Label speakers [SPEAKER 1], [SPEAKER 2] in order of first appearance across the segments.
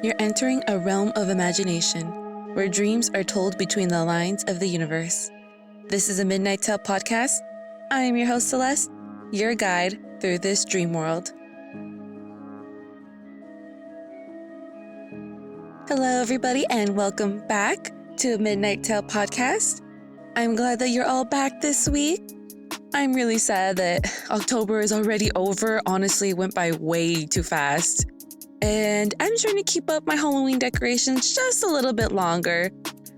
[SPEAKER 1] You're entering a realm of imagination, where dreams are told between the lines of the universe. This is a Midnight Tale podcast. I am your host, Celeste, your guide through this dream world. Hello, everybody, and welcome back to a Midnight Tale podcast. I'm glad that you're all back this week. I'm really sad that October is already over. Honestly, it went by way too fast. And I'm trying to keep up my Halloween decorations just a little bit longer.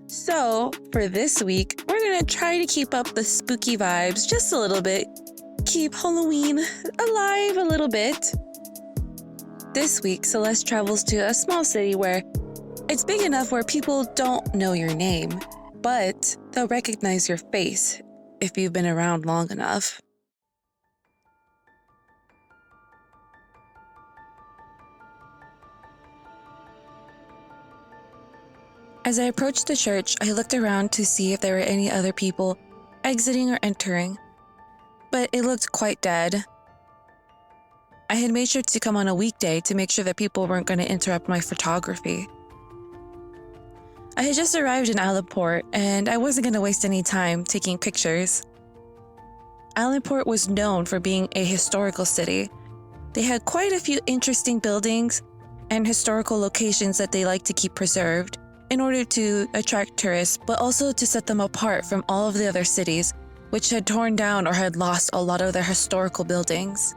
[SPEAKER 1] So for this week, we're going to try to keep up the spooky vibes just a little bit. Keep Halloween alive a little bit. This week, Celeste travels to a small city where it's big enough where people don't know your name, but they'll recognize your face if you've been around long enough. As I approached the church, I looked around to see if there were any other people exiting or entering, but it looked quite dead. I had made sure to come on a weekday to make sure that people weren't going to interrupt my photography. I had just arrived in Allenport, and I wasn't going to waste any time taking pictures. Allenport was known for being a historical city. They had quite a few interesting buildings and historical locations that they like to keep preserved in order to attract tourists, but also to set them apart from all of the other cities, which had torn down or had lost a lot of their historical buildings.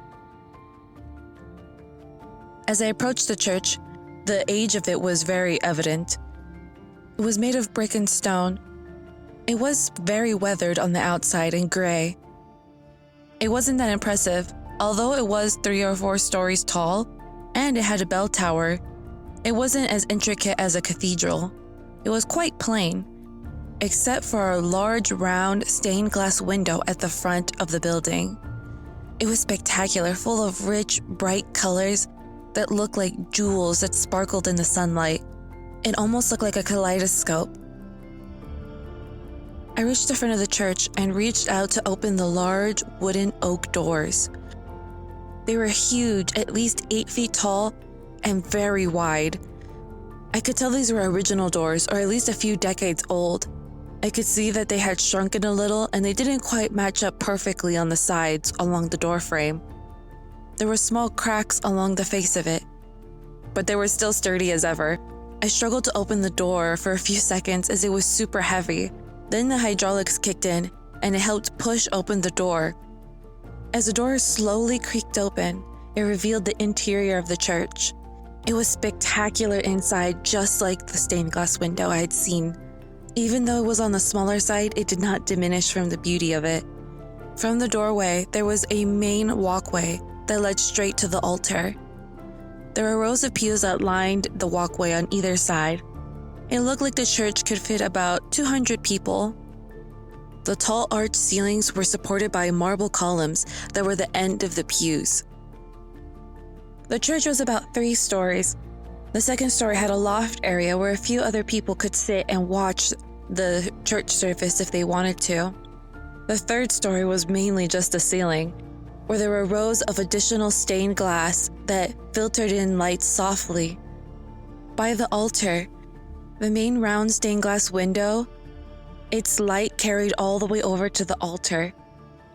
[SPEAKER 1] As I approached the church, the age of it was very evident. It was made of brick and stone. It was very weathered on the outside and gray. It wasn't that impressive, although it was 3 or 4 stories tall, and it had a bell tower. It wasn't as intricate as a cathedral. It was quite plain, except for a large, round, stained glass window at the front of the building. It was spectacular, full of rich, bright colors that looked like jewels that sparkled in the sunlight. It almost looked like a kaleidoscope. I reached the front of the church and reached out to open the large wooden oak doors. They were huge, at least 8 feet tall, and very wide. I could tell these were original doors, or at least a few decades old. I could see that they had shrunken a little, and they didn't quite match up perfectly on the sides along the door frame. There were small cracks along the face of it, but they were still sturdy as ever. I struggled to open the door for a few seconds as it was super heavy. Then the hydraulics kicked in, and it helped push open the door. As the door slowly creaked open, it revealed the interior of the church. It was spectacular inside, just like the stained glass window I had seen. Even though it was on the smaller side, it did not diminish from the beauty of it. From the doorway, there was a main walkway that led straight to the altar. There were rows of pews that lined the walkway on either side. It looked like the church could fit about 200 people. The tall arched ceilings were supported by marble columns that were the end of the pews. The church was about 3 stories. The second story had a loft area where a few other people could sit and watch the church service if they wanted to. The third story was mainly just a ceiling, where there were rows of additional stained glass that filtered in light softly. By the altar, the main round stained glass window, its light carried all the way over to the altar.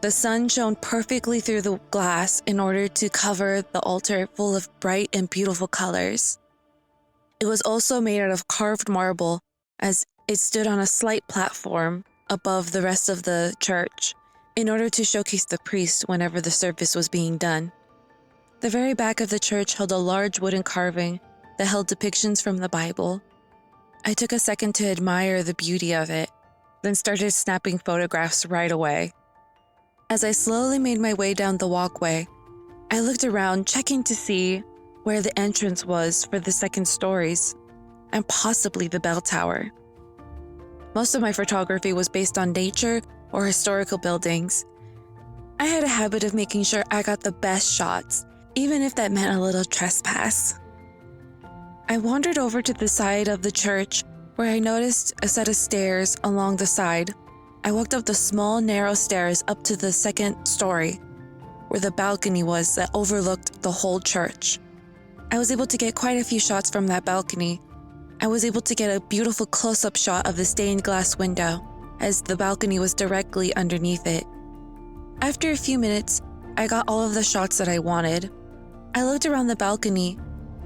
[SPEAKER 1] The sun shone perfectly through the glass in order to cover the altar full of bright and beautiful colors. It was also made out of carved marble, as it stood on a slight platform above the rest of the church in order to showcase the priest whenever the service was being done. The very back of the church held a large wooden carving that held depictions from the Bible. I took a second to admire the beauty of it, then started snapping photographs right away. As I slowly made my way down the walkway, I looked around, checking to see where the entrance was for the second stories, and possibly the bell tower. Most of my photography was based on nature or historical buildings. I had a habit of making sure I got the best shots, even if that meant a little trespass. I wandered over to the side of the church where I noticed a set of stairs along the side. I walked up the small, narrow stairs up to the second story, where the balcony was that overlooked the whole church. I was able to get quite a few shots from that balcony. I was able to get a beautiful close-up shot of the stained glass window, as the balcony was directly underneath it. After a few minutes, I got all of the shots that I wanted. I looked around the balcony.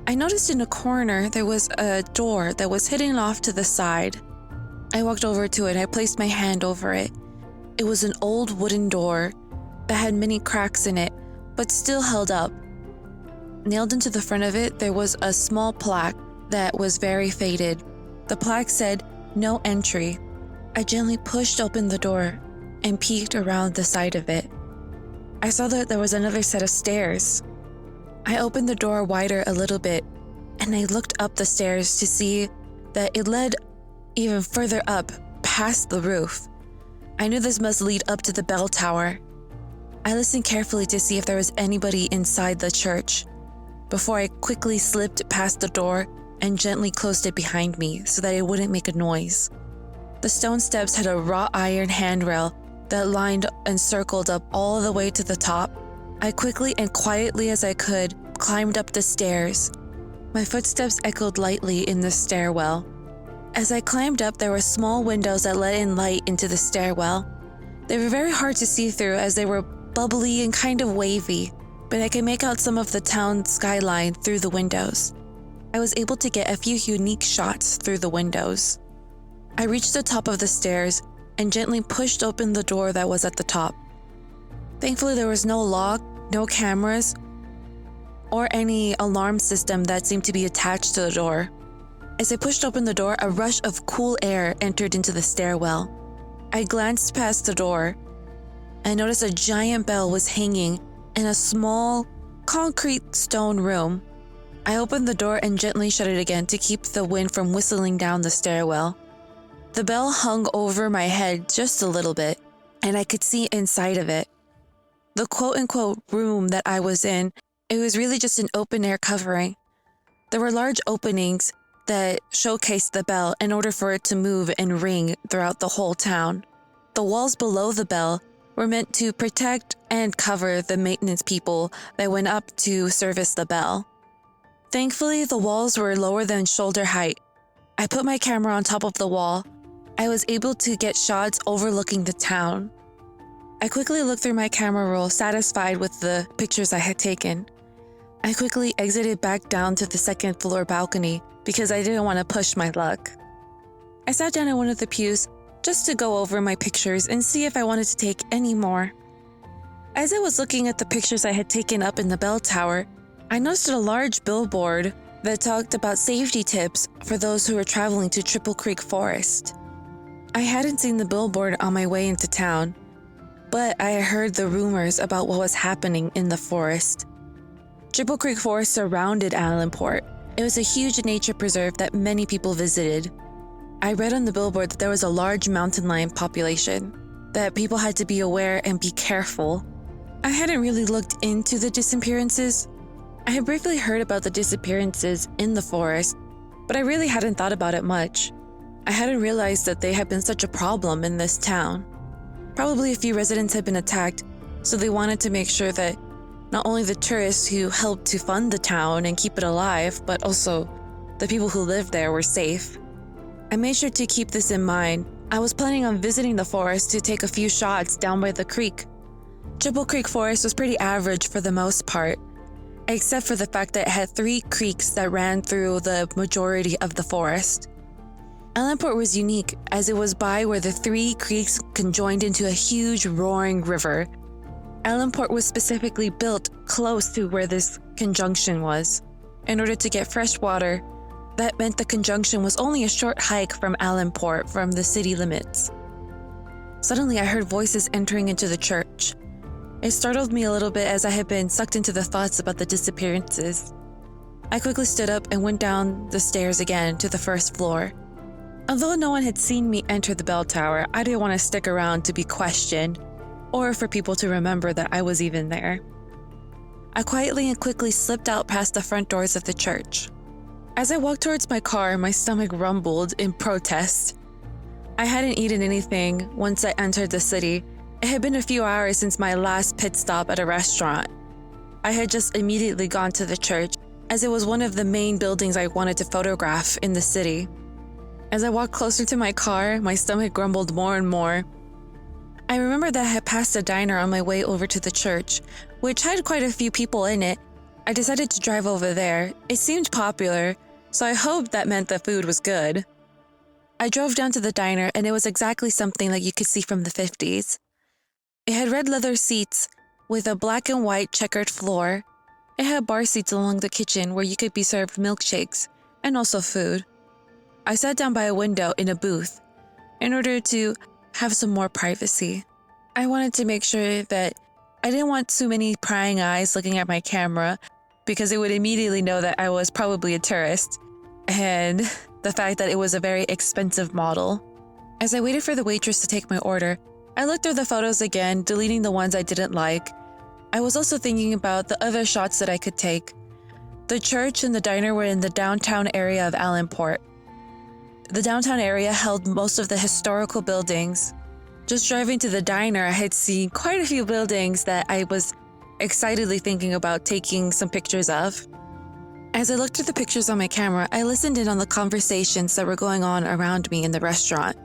[SPEAKER 1] I noticed in a corner there was a door that was hidden off to the side. I walked over to it. I placed my hand over it. It was an old wooden door that had many cracks in it, but still held up. Nailed into the front of it, there was a small plaque that was very faded. The plaque said, "No entry." I gently pushed open the door and peeked around the side of it. I saw that there was another set of stairs. I opened the door wider a little bit, and I looked up the stairs to see that it led even further up, past the roof. I knew this must lead up to the bell tower. I listened carefully to see if there was anybody inside the church, before I quickly slipped past the door and gently closed it behind me so that it wouldn't make a noise. The stone steps had a wrought iron handrail that lined and circled up all the way to the top. I quickly and quietly as I could climbed up the stairs. My footsteps echoed lightly in the stairwell. As I climbed up, there were small windows that let in light into the stairwell. They were very hard to see through as they were bubbly and kind of wavy, but I could make out some of the town skyline through the windows. I was able to get a few unique shots through the windows. I reached the top of the stairs and gently pushed open the door that was at the top. Thankfully, there was no lock, no cameras, or any alarm system that seemed to be attached to the door. As I pushed open the door, a rush of cool air entered into the stairwell. I glanced past the door and noticed a giant bell was hanging in a small, concrete stone room. I opened the door and gently shut it again to keep the wind from whistling down the stairwell. The bell hung over my head just a little bit, and I could see inside of it. The quote-unquote room that I was in, it was really just an open-air covering. There were large openings that showcased the bell in order for it to move and ring throughout the whole town. The walls below the bell were meant to protect and cover the maintenance people that went up to service the bell. Thankfully, the walls were lower than shoulder height. I put my camera on top of the wall. I was able to get shots overlooking the town. I quickly looked through my camera roll, satisfied with the pictures I had taken. I quickly exited back down to the second floor balcony because I didn't want to push my luck. I sat down in one of the pews just to go over my pictures and see if I wanted to take any more. As I was looking at the pictures I had taken up in the bell tower, I noticed a large billboard that talked about safety tips for those who were traveling to Triple Creek Forest. I hadn't seen the billboard on my way into town, but I heard the rumors about what was happening in the forest. Triple Creek Forest surrounded Allenport. It was a huge nature preserve that many people visited. I read on the billboard that there was a large mountain lion population, that people had to be aware and be careful. I hadn't really looked into the disappearances. I had briefly heard about the disappearances in the forest, but I really hadn't thought about it much. I hadn't realized that they had been such a problem in this town. Probably a few residents had been attacked, so they wanted to make sure that not only the tourists who helped to fund the town and keep it alive, but also the people who lived there were safe. I made sure to keep this in mind. I was planning on visiting the forest to take a few shots down by the creek. Triple Creek Forest was pretty average for the most part, except for the fact that it had 3 creeks that ran through the majority of the forest. Allenport was unique as it was by where the 3 creeks conjoined into a huge roaring river. Allenport was specifically built close to where this conjunction was. In order to get fresh water, that meant the conjunction was only a short hike from Allenport from the city limits. Suddenly, I heard voices entering into the church. It startled me a little bit as I had been sucked into the thoughts about the disappearances. I quickly stood up and went down the stairs again to the first floor. Although no one had seen me enter the bell tower, I didn't want to stick around to be questioned or for people to remember that I was even there. I quietly and quickly slipped out past the front doors of the church. As I walked towards my car, my stomach rumbled in protest. I hadn't eaten anything once I entered the city. It had been a few hours since my last pit stop at a restaurant. I had just immediately gone to the church, as it was one of the main buildings I wanted to photograph in the city. As I walked closer to my car, my stomach grumbled more and more. I remember that I had passed a diner on my way over to the church, which had quite a few people in it. I decided to drive over there. It seemed popular, so I hoped that meant the food was good. I drove down to the diner, and it was exactly something like you could see from the 50s. It had red leather seats with a black and white checkered floor. It had bar seats along the kitchen where you could be served milkshakes and also food. I sat down by a window in a booth in order to have some more privacy. I wanted to make sure that I didn't want too many prying eyes looking at my camera because it would immediately know that I was probably a tourist, and the fact that it was a very expensive model. As I waited for the waitress to take my order, I looked through the photos again, deleting the ones I didn't like. I was also thinking about the other shots that I could take. The church and the diner were in the downtown area of Allenport. The downtown area held most of the historical buildings. Just driving to the diner, I had seen quite a few buildings that I was excitedly thinking about taking some pictures of. As I looked at the pictures on my camera, I listened in on the conversations that were going on around me in the restaurant.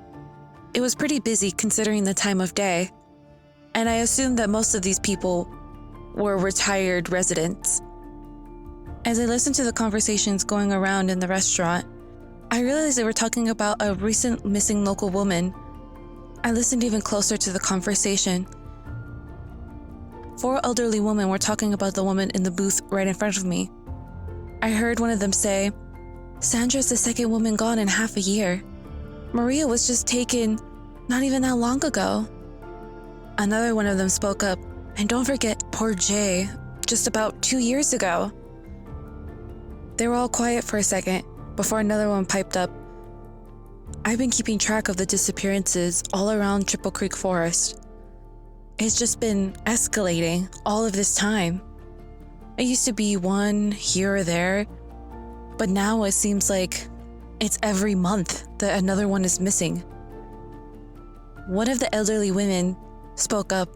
[SPEAKER 1] It was pretty busy considering the time of day, and I assumed that most of these people were retired residents. As I listened to the conversations going around in the restaurant, I realized they were talking about a recent missing local woman. I listened even closer to the conversation. 4 elderly women were talking about the woman in the booth right in front of me. I heard one of them say, "Sandra's the second woman gone in half a year. Maria was just taken not even that long ago." Another one of them spoke up, "And don't forget poor Jay, just about 2 years ago." They were all quiet for a second before another one piped up, "I've been keeping track of the disappearances all around Triple Creek Forest. It's just been escalating all of this time. It used to be one here or there, but now it seems like it's every month that another one is missing." One of the elderly women spoke up.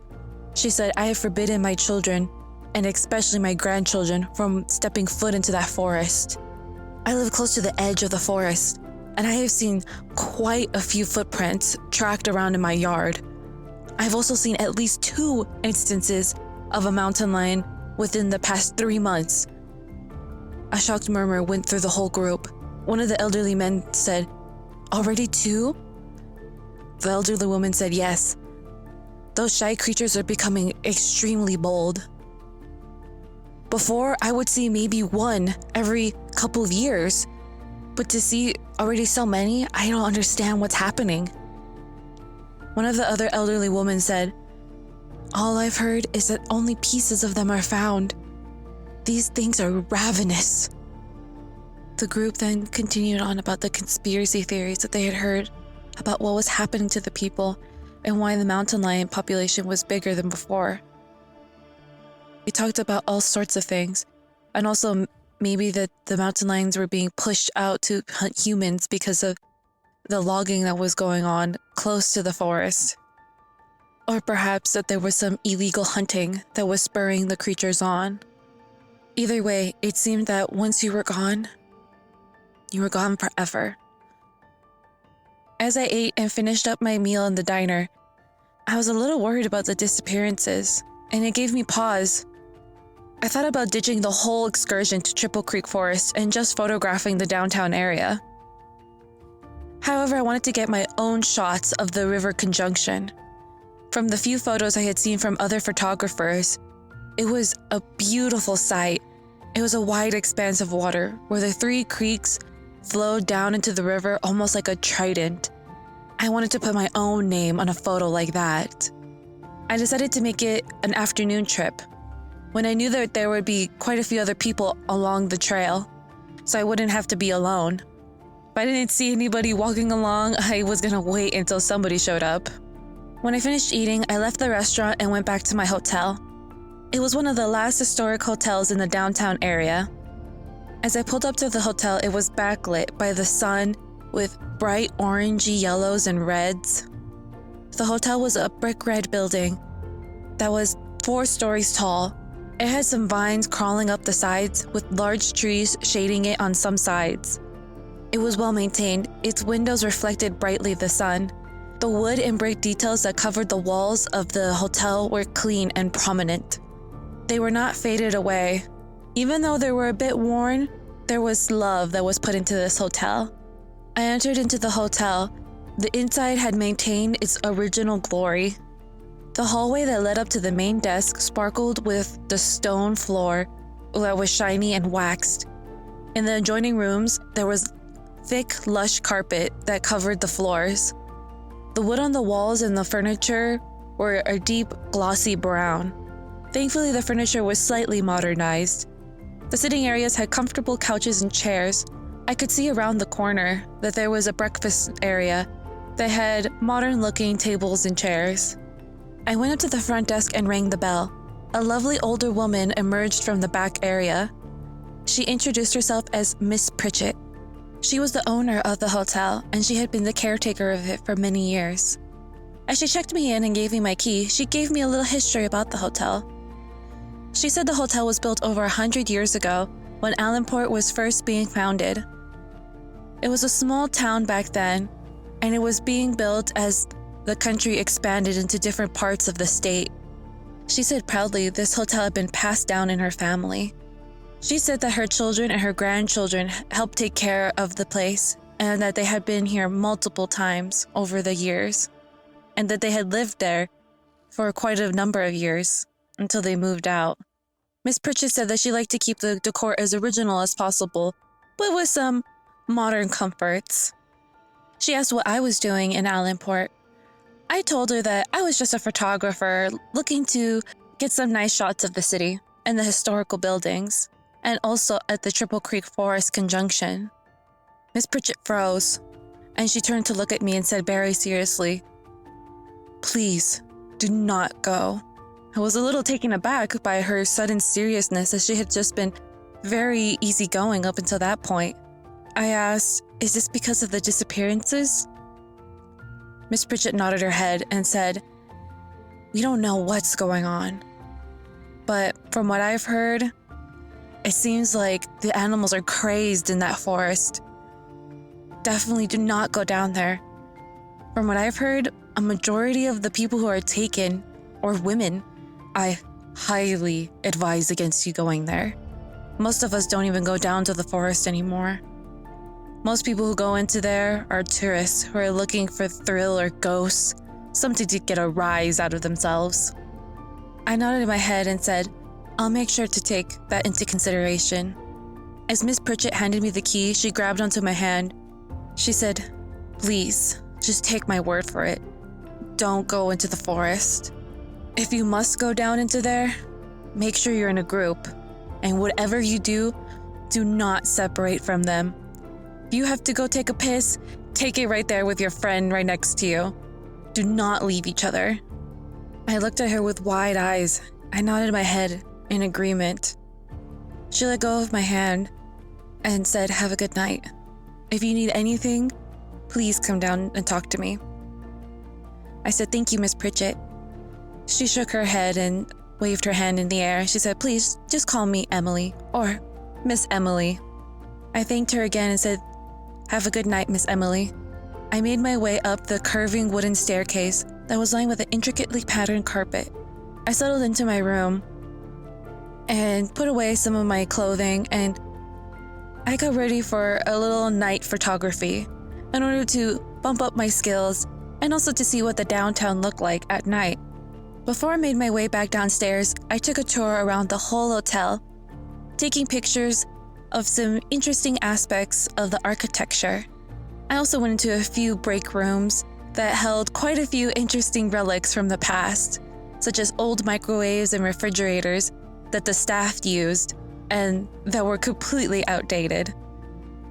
[SPEAKER 1] She said, "I have forbidden my children, and especially my grandchildren, from stepping foot into that forest. I live close to the edge of the forest, and I have seen quite a few footprints tracked around in my yard. I've also seen at least 2 instances of a mountain lion within the past 3 months." A shocked murmur went through the whole group. One of the elderly men said, "Already 2? The elderly woman said, "Yes. Those shy creatures are becoming extremely bold. Before, I would see maybe 1 every couple of years, but to see already so many, I don't understand what's happening." One of the other elderly women said, "All I've heard is that only pieces of them are found. These things are ravenous." The group then continued on about the conspiracy theories that they had heard about what was happening to the people and why the mountain lion population was bigger than before. We talked about all sorts of things, and also maybe that the mountain lions were being pushed out to hunt humans because of the logging that was going on close to the forest. Or perhaps that there was some illegal hunting that was spurring the creatures on. Either way, it seemed that once you were gone forever. As I ate and finished up my meal in the diner, I was a little worried about the disappearances, and it gave me pause. I thought about ditching the whole excursion to Triple Creek Forest and just photographing the downtown area. However, I wanted to get my own shots of the river conjunction. From the few photos I had seen from other photographers, it was a beautiful sight. It was a wide expanse of water where the 3 creeks flowed down into the river almost like a trident. I wanted to put my own name on a photo like that. I decided to make it an afternoon trip, when I knew that there would be quite a few other people along the trail, so I wouldn't have to be alone. If I didn't see anybody walking along, I was gonna wait until somebody showed up. When I finished eating, I left the restaurant and went back to my hotel. It was one of the last historic hotels in the downtown area. As I pulled up to the hotel, it was backlit by the sun with bright orangey yellows and reds. The hotel was a brick red building that was 4 stories tall, It had some vines crawling up the sides with large trees shading it on some sides. It was well maintained. Its windows reflected brightly the sun. The wood and brick details that covered the walls of the hotel were clean and prominent. They were not faded away. Even though they were a bit worn, there was love that was put into this hotel. I entered into the hotel. The inside had maintained its original glory. The hallway that led up to the main desk sparkled with the stone floor that was shiny and waxed. In the adjoining rooms, there was thick, lush carpet that covered the floors. The wood on the walls and the furniture were a deep, glossy brown. Thankfully, the furniture was slightly modernized. The sitting areas had comfortable couches and chairs. I could see around the corner that there was a breakfast area that had modern-looking tables and chairs. I went up to the front desk and rang the bell. A lovely older woman emerged from the back area. She introduced herself as Miss Pritchett. She was the owner of the hotel, and she had been the caretaker of it for many years. As she checked me in and gave me my key, she gave me a little history about the hotel. She said the hotel was built over 100 years ago when Allenport was first being founded. It was a small town back then, and it was being built as the country expanded into different parts of the state. She said proudly this hotel had been passed down in her family. She said that her children and her grandchildren helped take care of the place, and that they had been here multiple times over the years, and that they had lived there for quite a number of years until they moved out. Miss Pritchett said that she liked to keep the decor as original as possible, but with some modern comforts. She asked what I was doing in Allenport. I told her that I was just a photographer looking to get some nice shots of the city and the historical buildings, and also at the Triple Creek Forest Conjunction. Miss Pritchett froze, and she turned to look at me and said very seriously, "Please, do not go." I was a little taken aback by her sudden seriousness, as she had just been very easygoing up until that point. I asked, "Is this because of the disappearances?" Miss Pritchett nodded her head and said, "We don't know what's going on, but from what I've heard, it seems like the animals are crazed in that forest. Definitely do not go down there. From what I've heard, a majority of the people who are taken are women. I highly advise against you going there. Most of us don't even go down to the forest anymore. Most people who go into there are tourists who are looking for thrill or ghosts, something to get a rise out of themselves." I nodded my head and said, "I'll make sure to take that into consideration." As Miss Pritchett handed me the key, she grabbed onto my hand. She said, "Please, just take my word for it. Don't go into the forest. If you must go down into there, make sure you're in a group. And whatever you do not separate from them. If you have to go take a piss, take it right there with your friend right next to you. Do not leave each other." I looked at her with wide eyes. I nodded my head in agreement. She let go of my hand and said, "Have a good night. If you need anything, please come down and talk to me." I said, "Thank you, Miss Pritchett." She shook her head and waved her hand in the air. She said, "Please, just call me Emily, or Miss Emily." I thanked her again and said, "Have a good night, Miss Emily." I made my way up the curving wooden staircase that was lined with an intricately patterned carpet. I settled into my room and put away some of my clothing, and I got ready for a little night photography in order to bump up my skills and also to see what the downtown looked like at night. Before I made my way back downstairs, I took a tour around the whole hotel, taking pictures of some interesting aspects of the architecture. I also went into a few break rooms that held quite a few interesting relics from the past, such as old microwaves and refrigerators that the staff used and that were completely outdated.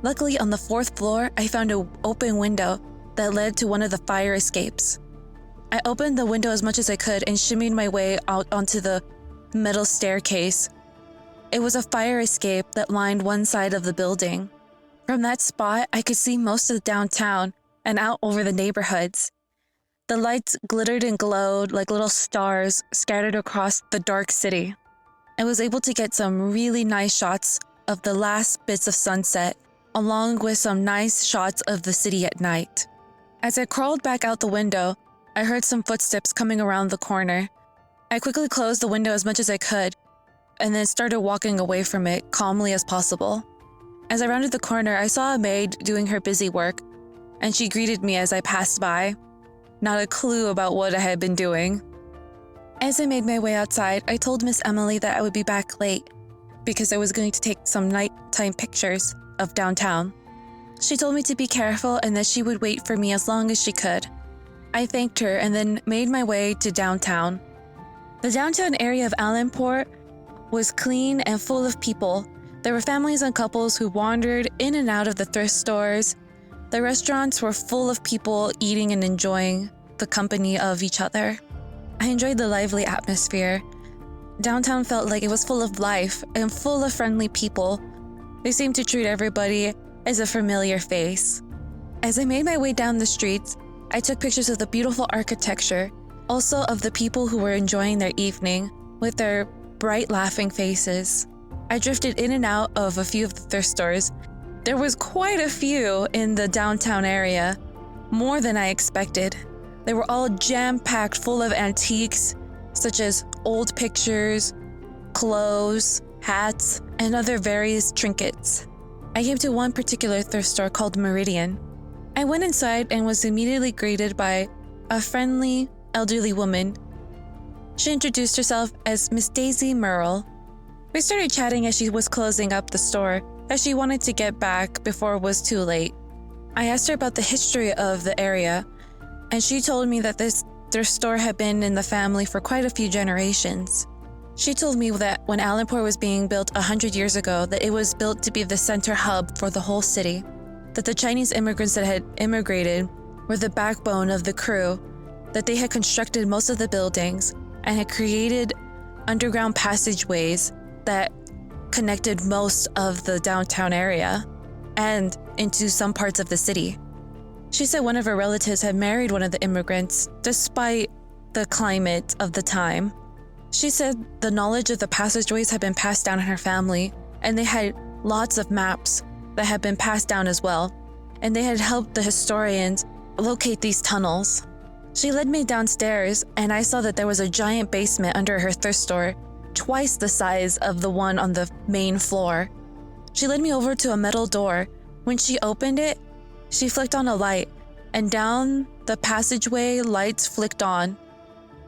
[SPEAKER 1] Luckily, on the 4th floor, I found an open window that led to one of the fire escapes. I opened the window as much as I could and shimmied my way out onto the metal staircase. It was a fire escape that lined one side of the building. From that spot, I could see most of the downtown and out over the neighborhoods. The lights glittered and glowed like little stars scattered across the dark city. I was able to get some really nice shots of the last bits of sunset, along with some nice shots of the city at night. As I crawled back out the window, I heard some footsteps coming around the corner. I quickly closed the window as much as I could, and then started walking away from it calmly as possible. As I rounded the corner, I saw a maid doing her busy work, and she greeted me as I passed by. Not a clue about what I had been doing. As I made my way outside, I told Miss Emily that I would be back late because I was going to take some nighttime pictures of downtown. She told me to be careful and that she would wait for me as long as she could. I thanked her and then made my way to downtown. The downtown area of Allenport was clean and full of people. There were families and couples who wandered in and out of the thrift stores. The restaurants were full of people eating and enjoying the company of each other. I enjoyed the lively atmosphere. Downtown felt like it was full of life and full of friendly people. They seemed to treat everybody as a familiar face. As I made my way down the streets, I took pictures of the beautiful architecture, also of the people who were enjoying their evening with their bright laughing faces. I drifted in and out of a few of the thrift stores. There was quite a few in the downtown area, more than I expected. They were all jam-packed full of antiques, such as old pictures, clothes, hats, and other various trinkets. I came to one particular thrift store called Meridian. I went inside and was immediately greeted by a friendly, elderly woman. She introduced herself as Miss Daisy Merle. We started chatting as she was closing up the store, as she wanted to get back before it was too late. I asked her about the history of the area, and she told me that their store had been in the family for quite a few generations. She told me that when Allenport was being built 100 years ago, that it was built to be the center hub for the whole city, that the Chinese immigrants that had immigrated were the backbone of the crew, that they had constructed most of the buildings and had created underground passageways that connected most of the downtown area and into some parts of the city. She said one of her relatives had married one of the immigrants despite the climate of the time. She said the knowledge of the passageways had been passed down in her family, and they had lots of maps that had been passed down as well, and they had helped the historians locate these tunnels. She led me downstairs, and I saw that there was a giant basement under her thrift store, twice the size of the one on the main floor. She led me over to a metal door. When she opened it, she flicked on a light, and down the passageway, lights flicked on.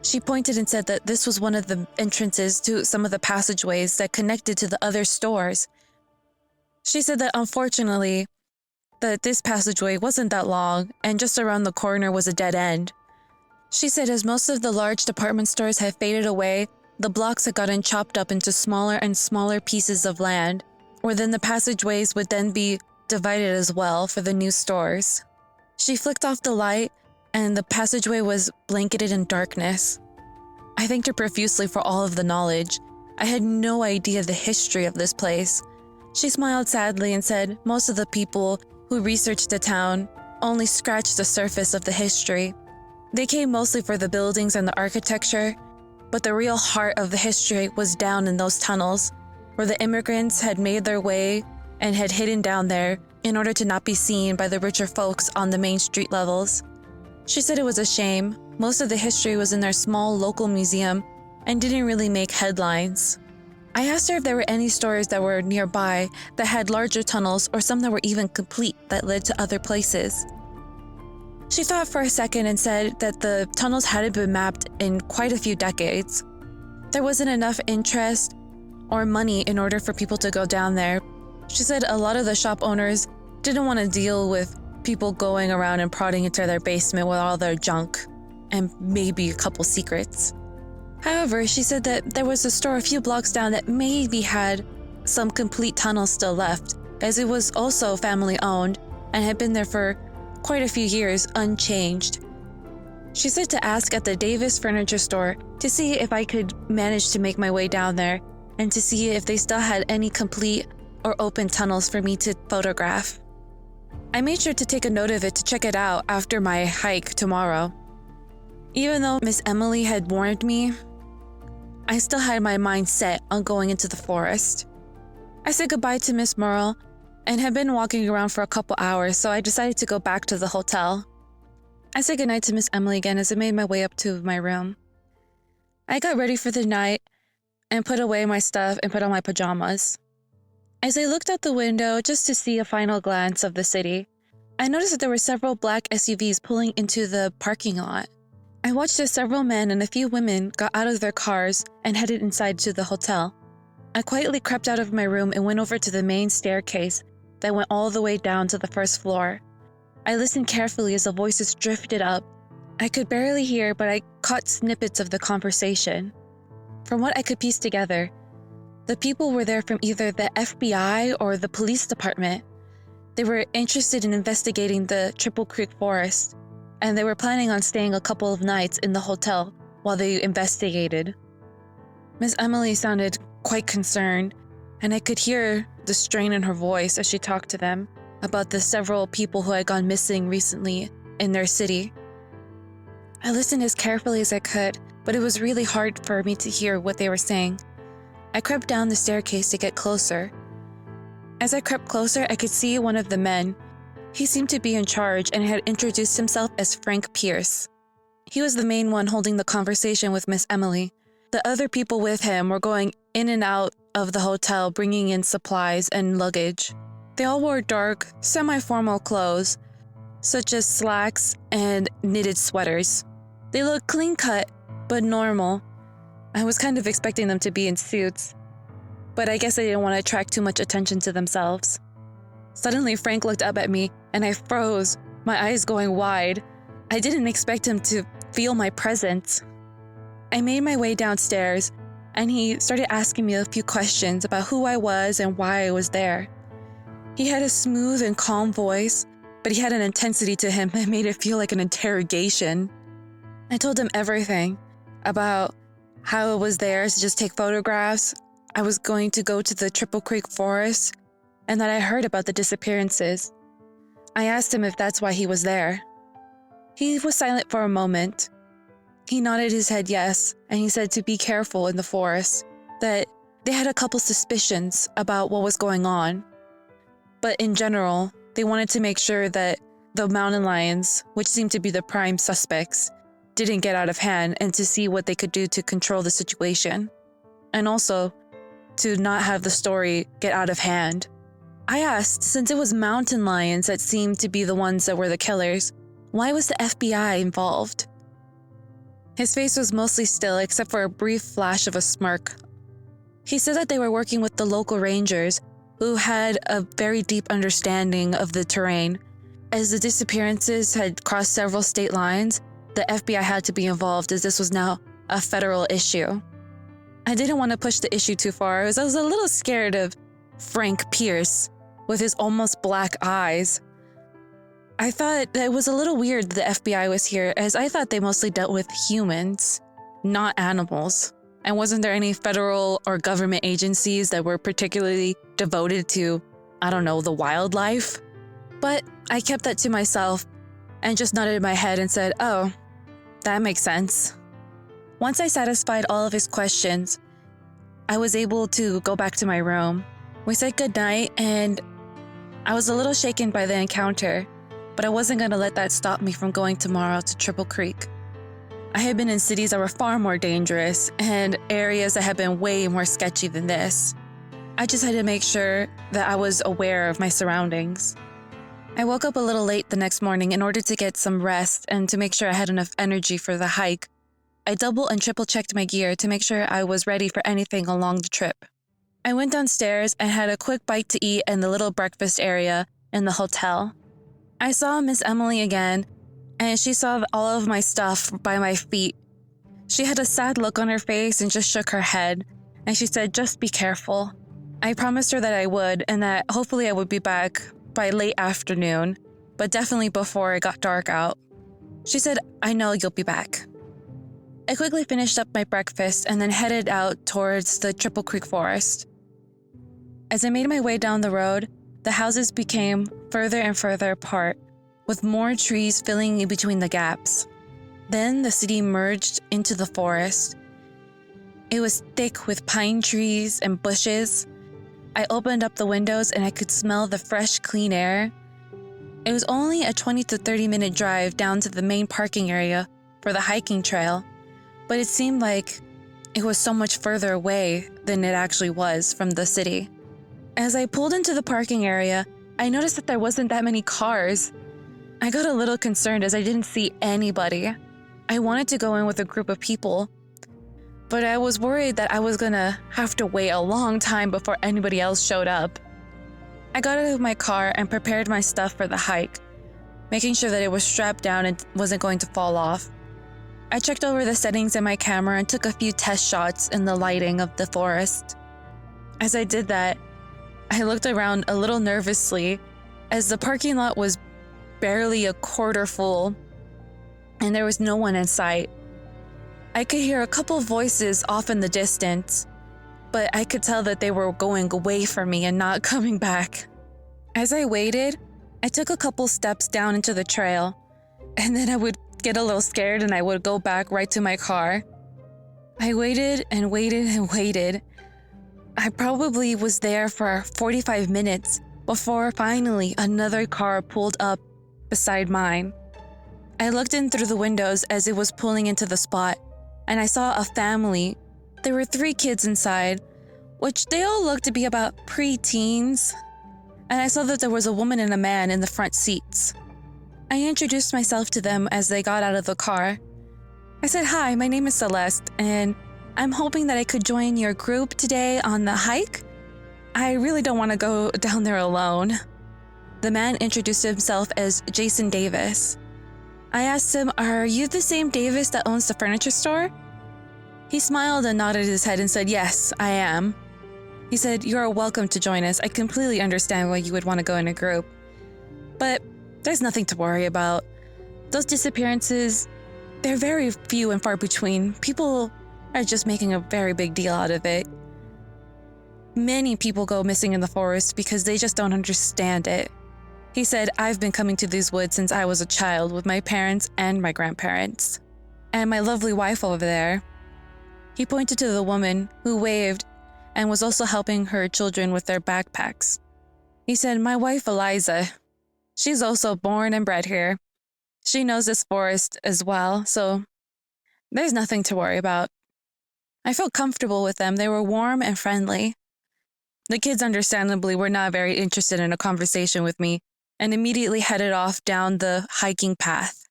[SPEAKER 1] She pointed and said that this was one of the entrances to some of the passageways that connected to the other stores. She said that unfortunately, that this passageway wasn't that long, and just around the corner was a dead end. She said as most of the large department stores had faded away, the blocks had gotten chopped up into smaller and smaller pieces of land, where then the passageways would then be divided as well for the new stores. She flicked off the light, and the passageway was blanketed in darkness. I thanked her profusely for all of the knowledge. I had no idea the history of this place. She smiled sadly and said most of the people who researched the town only scratched the surface of the history. They came mostly for the buildings and the architecture, but the real heart of the history was down in those tunnels, where the immigrants had made their way and had hidden down there in order to not be seen by the richer folks on the main street levels. She said it was a shame. Most of the history was in their small local museum and didn't really make headlines. I asked her if there were any stores that were nearby that had larger tunnels or some that were even complete that led to other places. She thought for a second and said that the tunnels hadn't been mapped in quite a few decades. There wasn't enough interest or money in order for people to go down there. She said a lot of the shop owners didn't want to deal with people going around and prodding into their basement with all their junk and maybe a couple secrets. However, she said that there was a store a few blocks down that maybe had some complete tunnels still left, as it was also family owned and had been there for quite a few years unchanged. She said to ask at the Davis furniture store to see if I could manage to make my way down there and to see if they still had any complete or open tunnels for me to photograph. I made sure to take a note of it to check it out after my hike tomorrow. Even though Miss Emily had warned me, I still had my mind set on going into the forest. I said goodbye to Miss Merle and had been walking around for a couple hours, so I decided to go back to the hotel. I said goodnight to Miss Emily again as I made my way up to my room. I got ready for the night and put away my stuff and put on my pajamas. As I looked out the window just to see a final glance of the city, I noticed that there were several black SUVs pulling into the parking lot. I watched as several men and a few women got out of their cars and headed inside to the hotel. I quietly crept out of my room and went over to the main staircase that went all the way down to the first floor. I listened carefully as the voices drifted up. I could barely hear, but I caught snippets of the conversation. From what I could piece together, the people were there from either the FBI or the police department. They were interested in investigating the Triple Creek Forest, and they were planning on staying a couple of nights in the hotel while they investigated. Miss Emily sounded quite concerned, and I could hear the strain in her voice as she talked to them about the several people who had gone missing recently in their city. I listened as carefully as I could, but it was really hard for me to hear what they were saying. I crept down the staircase to get closer. As I crept closer, I could see one of the men. He seemed to be in charge and had introduced himself as Frank Pierce. He was the main one holding the conversation with Miss Emily. The other people with him were going in and out of the hotel, bringing in supplies and luggage. They all wore dark, semi-formal clothes, such as slacks and knitted sweaters. They looked clean-cut, but normal. I was kind of expecting them to be in suits, but I guess they didn't want to attract too much attention to themselves. Suddenly, Frank looked up at me, and I froze, my eyes going wide. I didn't expect him to feel my presence. I made my way downstairs, and he started asking me a few questions about who I was and why I was there. He had a smooth and calm voice, but he had an intensity to him that made it feel like an interrogation. I told him everything about how I was there to just take photographs, I was going to go to the Triple Creek Forest, and that I heard about the disappearances. I asked him if that's why he was there. He was silent for a moment. He nodded his head yes, and he said to be careful in the forest, that they had a couple suspicions about what was going on. But in general, they wanted to make sure that the mountain lions, which seemed to be the prime suspects, didn't get out of hand, and to see what they could do to control the situation. And also, to not have the story get out of hand. I asked, since it was mountain lions that seemed to be the ones that were the killers, why was the FBI involved? His face was mostly still except for a brief flash of a smirk. He said that they were working with the local rangers who had a very deep understanding of the terrain. As the disappearances had crossed several state lines, the FBI had to be involved as this was now a federal issue. I didn't want to push the issue too far as I was a little scared of Frank Pierce with his almost black eyes. I thought that it was a little weird the FBI was here, as I thought they mostly dealt with humans, not animals. And wasn't there any federal or government agencies that were particularly devoted to, I don't know, the wildlife? But I kept that to myself and just nodded my head and said, oh, that makes sense. Once I satisfied all of his questions, I was able to go back to my room. We said goodnight, and I was a little shaken by the encounter, but I wasn't going to let that stop me from going tomorrow to Triple Creek. I had been in cities that were far more dangerous and areas that had been way more sketchy than this. I just had to make sure that I was aware of my surroundings. I woke up a little late the next morning in order to get some rest and to make sure I had enough energy for the hike. I double and triple checked my gear to make sure I was ready for anything along the trip. I went downstairs and had a quick bite to eat in the little breakfast area in the hotel. I saw Miss Emily again, and she saw all of my stuff by my feet. She had a sad look on her face and just shook her head, and she said, just be careful. I promised her that I would, and that hopefully I would be back by late afternoon, but definitely before it got dark out. She said, I know you'll be back. I quickly finished up my breakfast and then headed out towards the Triple Creek Forest. As I made my way down the road, the houses became further and further apart, with more trees filling in between the gaps. Then the city merged into the forest. It was thick with pine trees and bushes. I opened up the windows and I could smell the fresh, clean air. It was only a 20 to 30-minute drive down to the main parking area for the hiking trail, but it seemed like it was so much further away than it actually was from the city. As I pulled into the parking area, I noticed that there wasn't that many cars. I got a little concerned as I didn't see anybody. I wanted to go in with a group of people, but I was worried that I was gonna have to wait a long time before anybody else showed up. I got out of my car and prepared my stuff for the hike, making sure that it was strapped down and wasn't going to fall off. I checked over the settings in my camera and took a few test shots in the lighting of the forest. As I did that, I looked around a little nervously as the parking lot was barely a quarter full and there was no one in sight. I could hear a couple voices off in the distance, but I could tell that they were going away from me and not coming back. As I waited, I took a couple steps down into the trail, and then I would get a little scared and I would go back right to my car. I waited and waited and waited. I probably was there for 45 minutes before finally another car pulled up beside mine. I looked in through the windows as it was pulling into the spot, and I saw a family. There were 3 kids inside, which they all looked to be about pre-teens, and I saw that there was a woman and a man in the front seats. I introduced myself to them as they got out of the car. I said, "Hi, my name is Celeste, and I'm hoping that I could join your group today on the hike. I really don't want to go down there alone." The man introduced himself as Jason Davis. I asked him, "Are you the same Davis that owns the furniture store?" He smiled and nodded his head and said, "Yes, I am." He said, "You are welcome to join us. I completely understand why you would want to go in a group. But there's nothing to worry about. Those disappearances, they're very few and far between. People are just making a very big deal out of it. Many people go missing in the forest because they just don't understand it." He said, "I've been coming to these woods since I was a child with my parents and my grandparents. And my lovely wife over there." He pointed to the woman who waved and was also helping her children with their backpacks. He said, "My wife Eliza, she's also born and bred here. She knows this forest as well, so there's nothing to worry about." I felt comfortable with them. They were warm and friendly. The kids understandably were not very interested in a conversation with me and immediately headed off down the hiking path.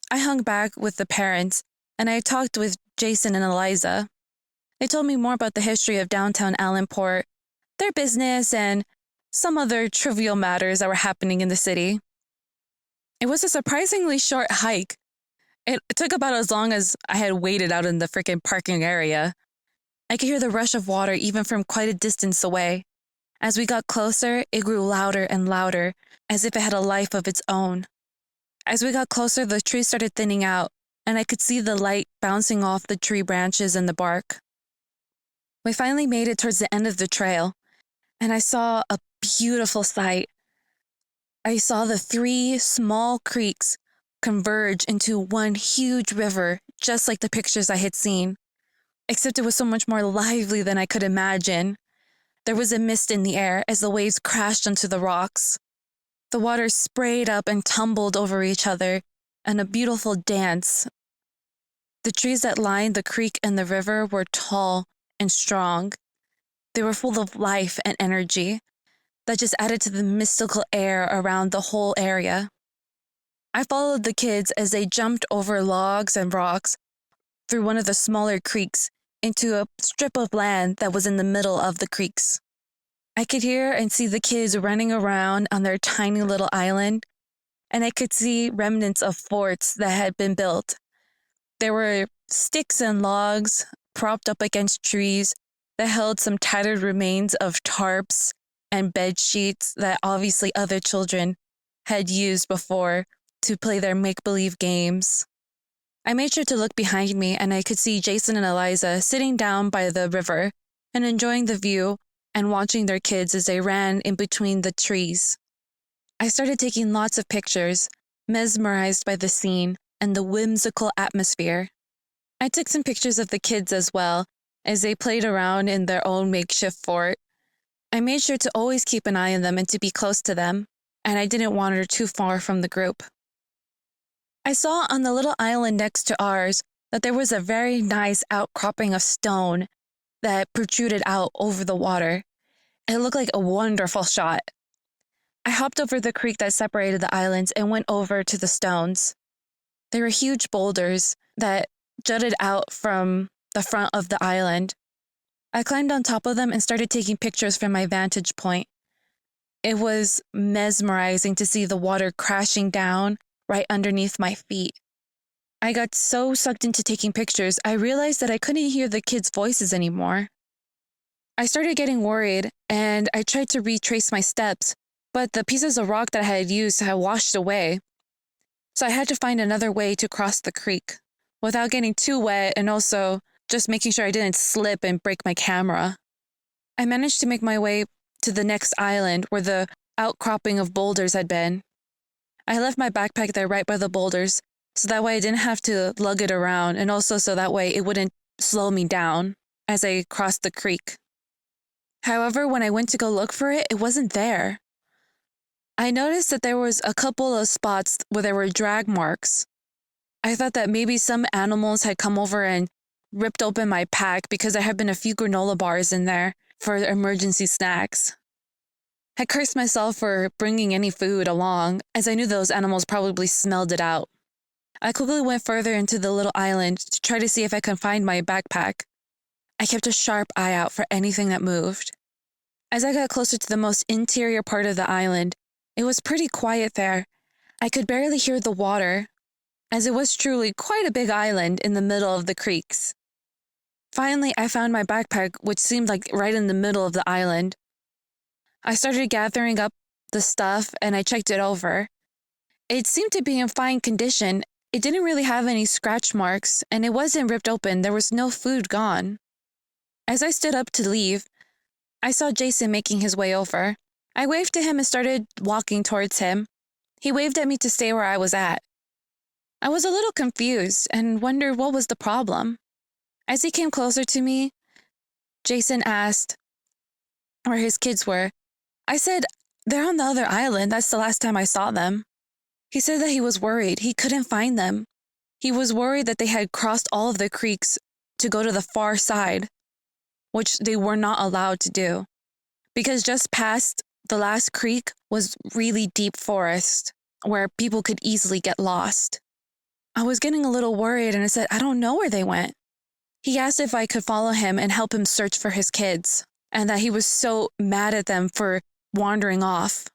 [SPEAKER 1] I hung back with the parents and I talked with Jason and Eliza. They told me more about the history of downtown Allenport, their business, and some other trivial matters that were happening in the city. It was a surprisingly short hike. It took about as long as I had waited out in the freaking parking area. I could hear the rush of water even from quite a distance away. As we got closer, it grew louder and louder, as if it had a life of its own. As we got closer, the trees started thinning out, and I could see the light bouncing off the tree branches and the bark. We finally made it towards the end of the trail, and I saw a beautiful sight. I saw the 3 small creeks converge into one huge river, just like the pictures I had seen, except it was so much more lively than I could imagine. There was a mist in the air as the waves crashed onto the rocks. The water sprayed up and tumbled over each other, and a beautiful dance. The trees that lined the creek and the river were tall and strong. They were full of life and energy that just added to the mystical air around the whole area. I followed the kids as they jumped over logs and rocks through one of the smaller creeks into a strip of land that was in the middle of the creeks. I could hear and see the kids running around on their tiny little island, and I could see remnants of forts that had been built. There were sticks and logs propped up against trees that held some tattered remains of tarps and bed sheets that obviously other children had used before to play their make-believe games. I made sure to look behind me, and I could see Jason and Eliza sitting down by the river and enjoying the view and watching their kids as they ran in between the trees. I started taking lots of pictures, mesmerized by the scene and the whimsical atmosphere. I took some pictures of the kids as well, as they played around in their own makeshift fort. I made sure to always keep an eye on them and to be close to them, and I didn't wander too far from the group. I saw on the little island next to ours that there was a very nice outcropping of stone that protruded out over the water. It looked like a wonderful shot. I hopped over the creek that separated the islands and went over to the stones. They were huge boulders that jutted out from the front of the island. I climbed on top of them and started taking pictures from my vantage point. It was mesmerizing to see the water crashing down right underneath my feet. I got so sucked into taking pictures, I realized that I couldn't hear the kids' voices anymore. I started getting worried, and I tried to retrace my steps, but the pieces of rock that I had used had washed away. So I had to find another way to cross the creek without getting too wet and also just making sure I didn't slip and break my camera. I managed to make my way to the next island where the outcropping of boulders had been. I left my backpack there right by the boulders, so that way I didn't have to lug it around, and also so that way it wouldn't slow me down as I crossed the creek. However, when I went to go look for it, it wasn't there. I noticed that there was a couple of spots where there were drag marks. I thought that maybe some animals had come over and ripped open my pack because there had been a few granola bars in there for emergency snacks. I cursed myself for bringing any food along, as I knew those animals probably smelled it out. I quickly went further into the little island to try to see if I could find my backpack. I kept a sharp eye out for anything that moved. As I got closer to the most interior part of the island, it was pretty quiet there. I could barely hear the water, as it was truly quite a big island in the middle of the creeks. Finally, I found my backpack, which seemed like right in the middle of the island. I started gathering up the stuff and I checked it over. It seemed to be in fine condition. It didn't really have any scratch marks, and it wasn't ripped open. There was no food gone. As I stood up to leave, I saw Jason making his way over. I waved to him and started walking towards him. He waved at me to stay where I was at. I was a little confused and wondered what was the problem. As he came closer to me, Jason asked where his kids were. I said, "They're on the other island. That's the last time I saw them." He said that he was worried. He couldn't find them. He was worried that they had crossed all of the creeks to go to the far side, which they were not allowed to do, because just past the last creek was really deep forest where people could easily get lost. I was getting a little worried and I said, "I don't know where they went." He asked if I could follow him and help him search for his kids, and that he was so mad at them for wandering off.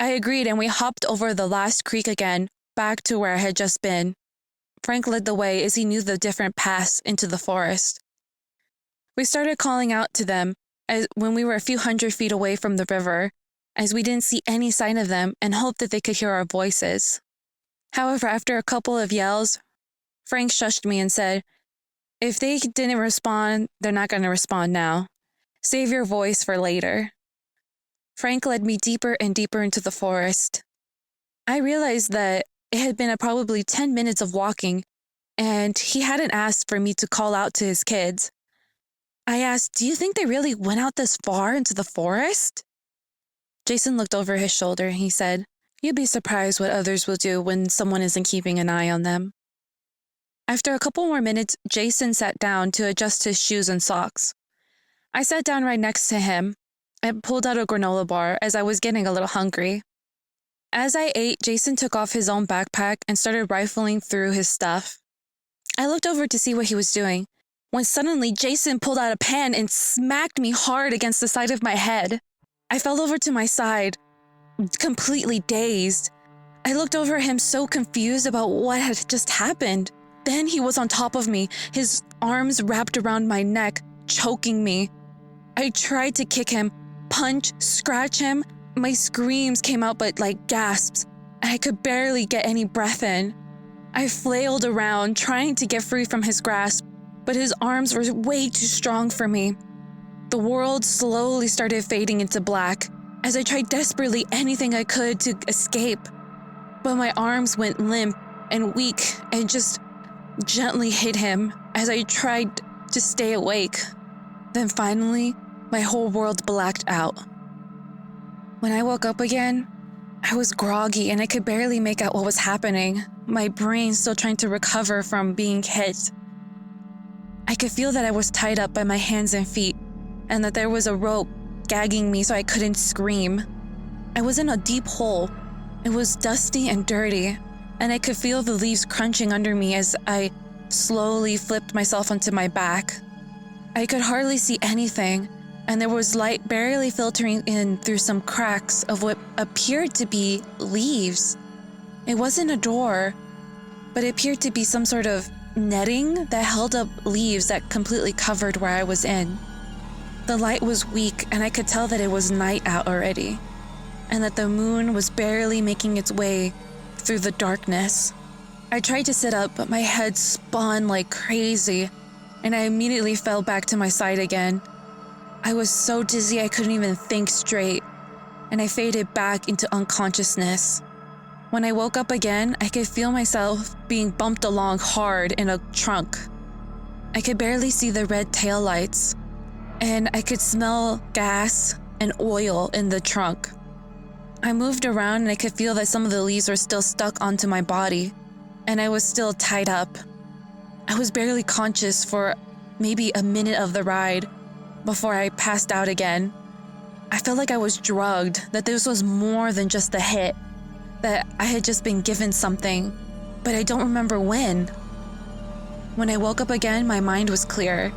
[SPEAKER 1] I agreed, and we hopped over the last creek again, back to where I had just been. Frank led the way as he knew the different paths into the forest. We started calling out to them when we were a few hundred feet away from the river, as we didn't see any sign of them and hoped that they could hear our voices. However, after a couple of yells, Frank shushed me and said, "If they didn't respond, they're not going to respond now. Save your voice for later." Frank led me deeper and deeper into the forest. I realized that it had been probably 10 minutes of walking, and he hadn't asked for me to call out to his kids. I asked, "Do you think they really went out this far into the forest?" Jason looked over his shoulder and he said, "You'd be surprised what others will do when someone isn't keeping an eye on them." After a couple more minutes, Jason sat down to adjust his shoes and socks. I sat down right next to him and pulled out a granola bar as I was getting a little hungry. As I ate, Jason took off his own backpack and started rifling through his stuff. I looked over to see what he was doing, when suddenly Jason pulled out a pan and smacked me hard against the side of my head. I fell over to my side, completely dazed. I looked over at him so confused about what had just happened. Then he was on top of me, his arms wrapped around my neck, choking me. I tried to kick him, punch, scratch him. My screams came out but like gasps. I could barely get any breath in. I flailed around, trying to get free from his grasp, but his arms were way too strong for me. The world slowly started fading into black as I tried desperately anything I could to escape. But my arms went limp and weak and just gently hit him as I tried to stay awake. Then finally, my whole world blacked out. When I woke up again, I was groggy and I could barely make out what was happening, my brain still trying to recover from being hit. I could feel that I was tied up by my hands and feet, and that there was a rope gagging me so I couldn't scream. I was in a deep hole. It was dusty and dirty, and I could feel the leaves crunching under me as I slowly flipped myself onto my back. I could hardly see anything, and there was light barely filtering in through some cracks of what appeared to be leaves. It wasn't a door, but it appeared to be some sort of netting that held up leaves that completely covered where I was in. The light was weak, and I could tell that it was night out already, and that the moon was barely making its way through the darkness. I tried to sit up, but my head spun like crazy, and I immediately fell back to my side again. I was so dizzy I couldn't even think straight, and I faded back into unconsciousness. When I woke up again, I could feel myself being bumped along hard in a trunk. I could barely see the red taillights, and I could smell gas and oil in the trunk. I moved around and I could feel that some of the leaves were still stuck onto my body, and I was still tied up. I was barely conscious for maybe a minute of the ride before I passed out again. I felt like I was drugged, that this was more than just a hit, that I had just been given something, but I don't remember when. When I woke up again, my mind was clear.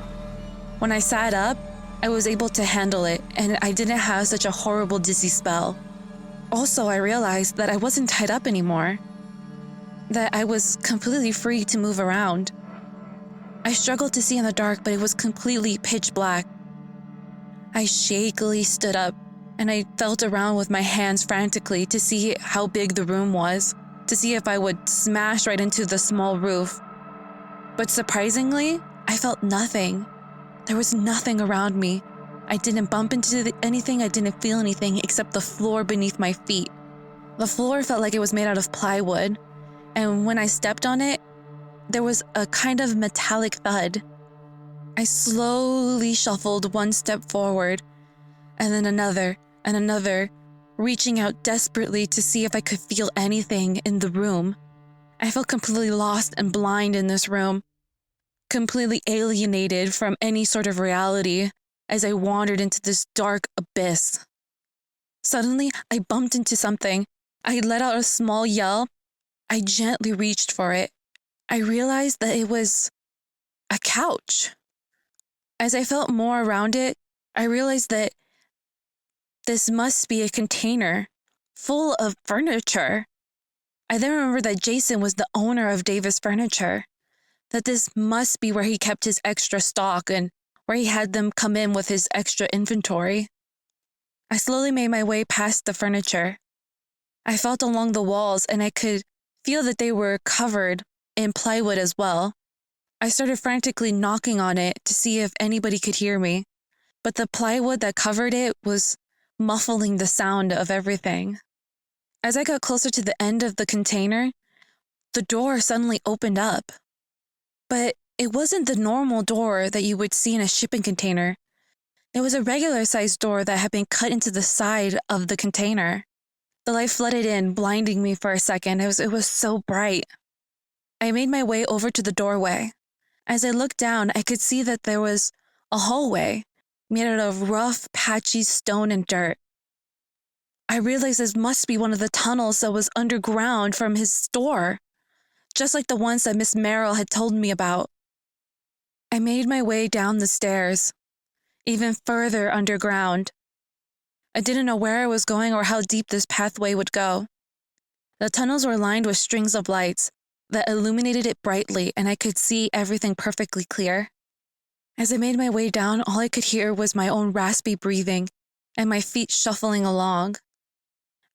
[SPEAKER 1] When I sat up, I was able to handle it, and I didn't have such a horrible dizzy spell. Also, I realized that I wasn't tied up anymore, that I was completely free to move around. I struggled to see in the dark, but it was completely pitch black. I shakily stood up, and I felt around with my hands frantically to see how big the room was, to see if I would smash right into the small roof. But surprisingly, I felt nothing. There was nothing around me. I didn't bump into anything, I didn't feel anything except the floor beneath my feet. The floor felt like it was made out of plywood, and when I stepped on it, there was a kind of metallic thud. I slowly shuffled one step forward, and then another, and another, reaching out desperately to see if I could feel anything in the room. I felt completely lost and blind in this room, completely alienated from any sort of reality as I wandered into this dark abyss. Suddenly, I bumped into something. I let out a small yell. I gently reached for it. I realized that it was a couch. As I felt more around it, I realized that this must be a container full of furniture. I then remembered that Jason was the owner of Davis Furniture, that this must be where he kept his extra stock and where he had them come in with his extra inventory. I slowly made my way past the furniture. I felt along the walls and I could feel that they were covered in plywood as well. I started frantically knocking on it to see if anybody could hear me, but the plywood that covered it was muffling the sound of everything. As I got closer to the end of the container, the door suddenly opened up. But it wasn't the normal door that you would see in a shipping container. It was a regular-sized door that had been cut into the side of the container. The light flooded in, blinding me for a second. It was so bright. I made my way over to the doorway. As I looked down, I could see that there was a hallway made out of rough, patchy stone and dirt. I realized this must be one of the tunnels that was underground from his store, just like the ones that Miss Merrill had told me about. I made my way down the stairs, even further underground. I didn't know where I was going or how deep this pathway would go. The tunnels were lined with strings of lights that illuminated it brightly, and I could see everything perfectly clear. As I made my way down, all I could hear was my own raspy breathing and my feet shuffling along.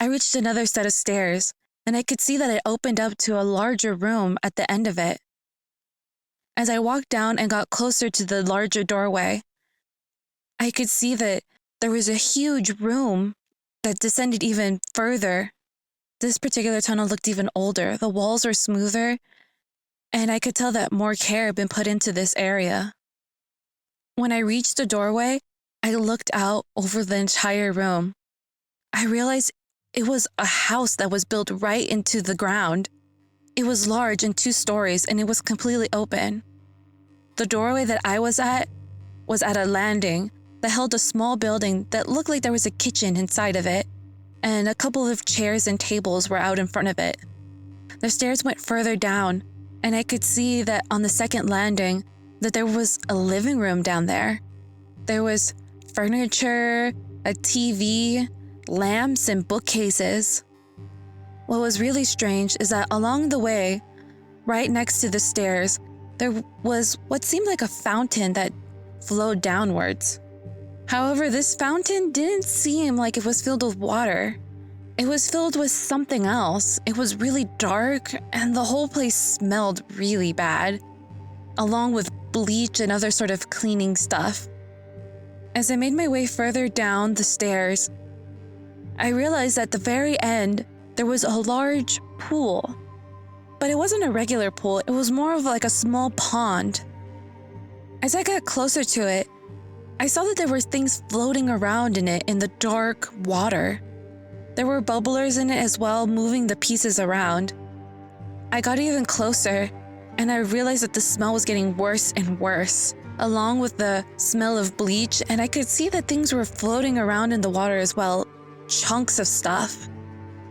[SPEAKER 1] I reached another set of stairs, and I could see that it opened up to a larger room at the end of it. As I walked down and got closer to the larger doorway, I could see that there was a huge room that descended even further. This particular tunnel looked even older. The walls were smoother, and I could tell that more care had been put into this area. When I reached the doorway, I looked out over the entire room. I realized it was a house that was built right into the ground. It was large and 2 stories, and it was completely open. The doorway that I was at a landing that held a small building that looked like there was a kitchen inside of it, and a couple of chairs and tables were out in front of it. The stairs went further down, and I could see that on the second landing that there was a living room down there. There was furniture, a TV, lamps, and bookcases. What was really strange is that along the way, right next to the stairs, there was what seemed like a fountain that flowed downwards. However, this fountain didn't seem like it was filled with water. It was filled with something else. It was really dark, and the whole place smelled really bad, along with bleach and other sort of cleaning stuff. As I made my way further down the stairs, I realized at the very end, there was a large pool. But it wasn't a regular pool, it was more of like a small pond. As I got closer to it, I saw that there were things floating around in it in the dark water. There were bubblers in it as well, moving the pieces around. I got even closer, and I realized that the smell was getting worse and worse, along with the smell of bleach, and I could see that things were floating around in the water as well, chunks of stuff.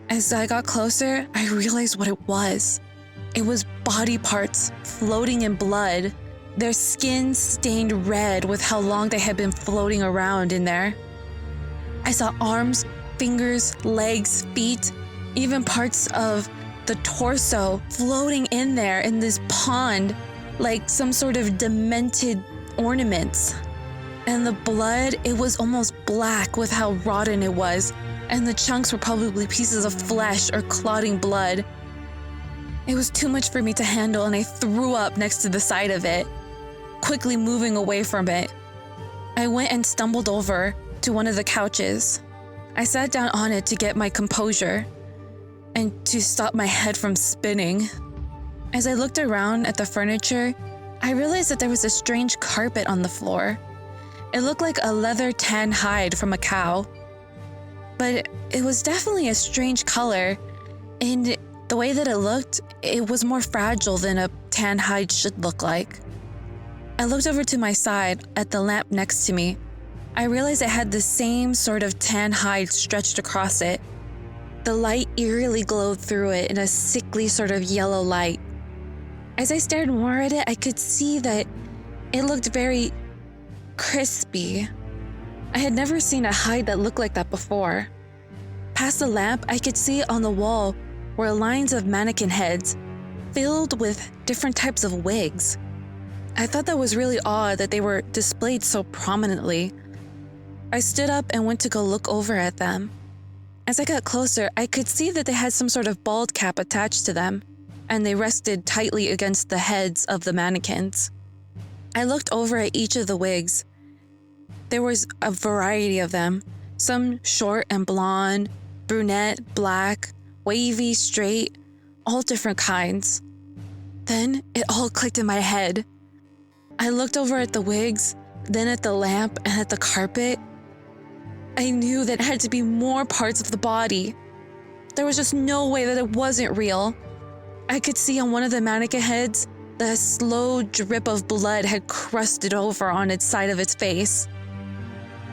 [SPEAKER 1] As I got closer, I realized what it was. It was body parts floating in blood, their skin stained red with how long they had been floating around in there. I saw arms, fingers, legs, feet, even parts of the torso floating in there in this pond like some sort of demented ornaments. And the blood, it was almost black with how rotten it was, and the chunks were probably pieces of flesh or clotting blood. It was too much for me to handle, and I threw up next to the side of it, quickly moving away from it. I went and stumbled over to one of the couches. I sat down on it to get my composure and to stop my head from spinning. As I looked around at the furniture, I realized that there was a strange carpet on the floor. It looked like a leather tan hide from a cow, but it was definitely a strange color, and the way that it looked, it was more fragile than a tan hide should look like. I looked over to my side at the lamp next to me. I realized it had the same sort of tan hide stretched across it. The light eerily glowed through it in a sickly sort of yellow light. As I stared more at it, I could see that it looked very crispy. I had never seen a hide that looked like that before. Past the lamp, I could see on the wall were lines of mannequin heads filled with different types of wigs. I thought that was really odd that they were displayed so prominently. I stood up and went to go look over at them. As I got closer, I could see that they had some sort of bald cap attached to them, and they rested tightly against the heads of the mannequins. I looked over at each of the wigs. There was a variety of them, some short and blonde, brunette, black, wavy, straight, all different kinds. Then it all clicked in my head. I looked over at the wigs, then at the lamp and at the carpet. I knew that it had to be more parts of the body. There was just no way that it wasn't real. I could see on one of the mannequin heads that a slow drip of blood had crusted over on its side of its face.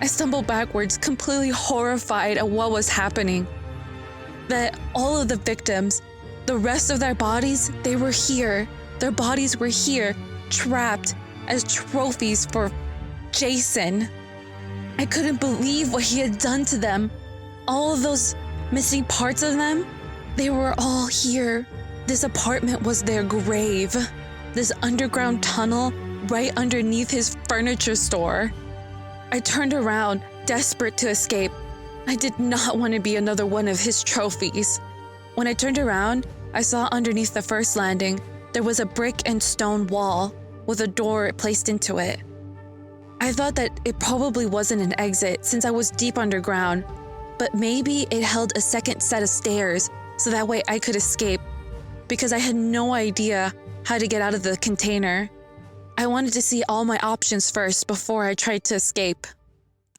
[SPEAKER 1] I stumbled backwards, completely horrified at what was happening. That all of the victims, the rest of their bodies, they were here. Their bodies were here, trapped as trophies for Jason. I couldn't believe what he had done to them. All of those missing parts of them, they were all here. This apartment was their grave. This underground tunnel right underneath his furniture store. I turned around, desperate to escape. I did not want to be another one of his trophies. When I turned around, I saw underneath the first landing, there was a brick and stone wall with a door placed into it. I thought that it probably wasn't an exit since I was deep underground, but maybe it held a second set of stairs so that way I could escape, because I had no idea how to get out of the container. I wanted to see all my options first before I tried to escape.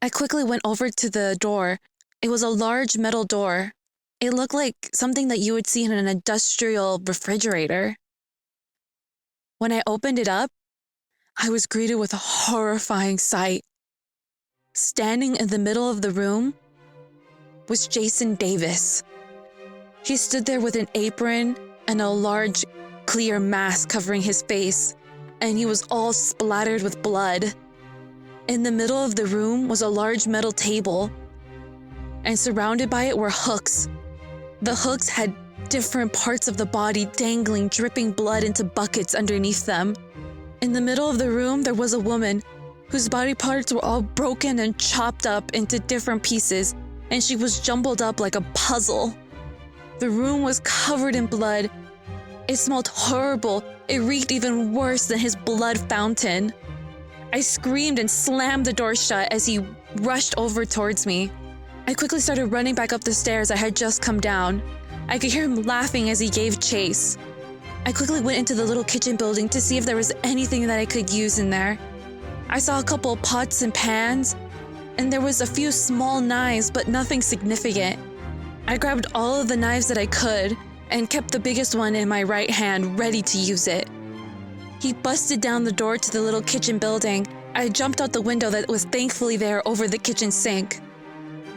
[SPEAKER 1] I quickly went over to the door. It was a large metal door. It looked like something that you would see in an industrial refrigerator. When I opened it up, I was greeted with a horrifying sight. Standing in the middle of the room was Jason Davis. He stood there with an apron and a large, clear mask covering his face, and he was all splattered with blood. In the middle of the room was a large metal table, and surrounded by it were hooks. The hooks had different parts of the body dangling, dripping blood into buckets underneath them. In the middle of the room, there was a woman whose body parts were all broken and chopped up into different pieces, and she was jumbled up like a puzzle. The room was covered in blood. It smelled horrible. It reeked even worse than his blood fountain. I screamed and slammed the door shut as he rushed over towards me. I quickly started running back up the stairs I had just come down. I could hear him laughing as he gave chase. I quickly went into the little kitchen building to see if there was anything that I could use in there. I saw a couple pots and pans, and there was a few small knives, but nothing significant. I grabbed all of the knives that I could and kept the biggest one in my right hand, ready to use it. He busted down the door to the little kitchen building. I jumped out the window that was thankfully there over the kitchen sink.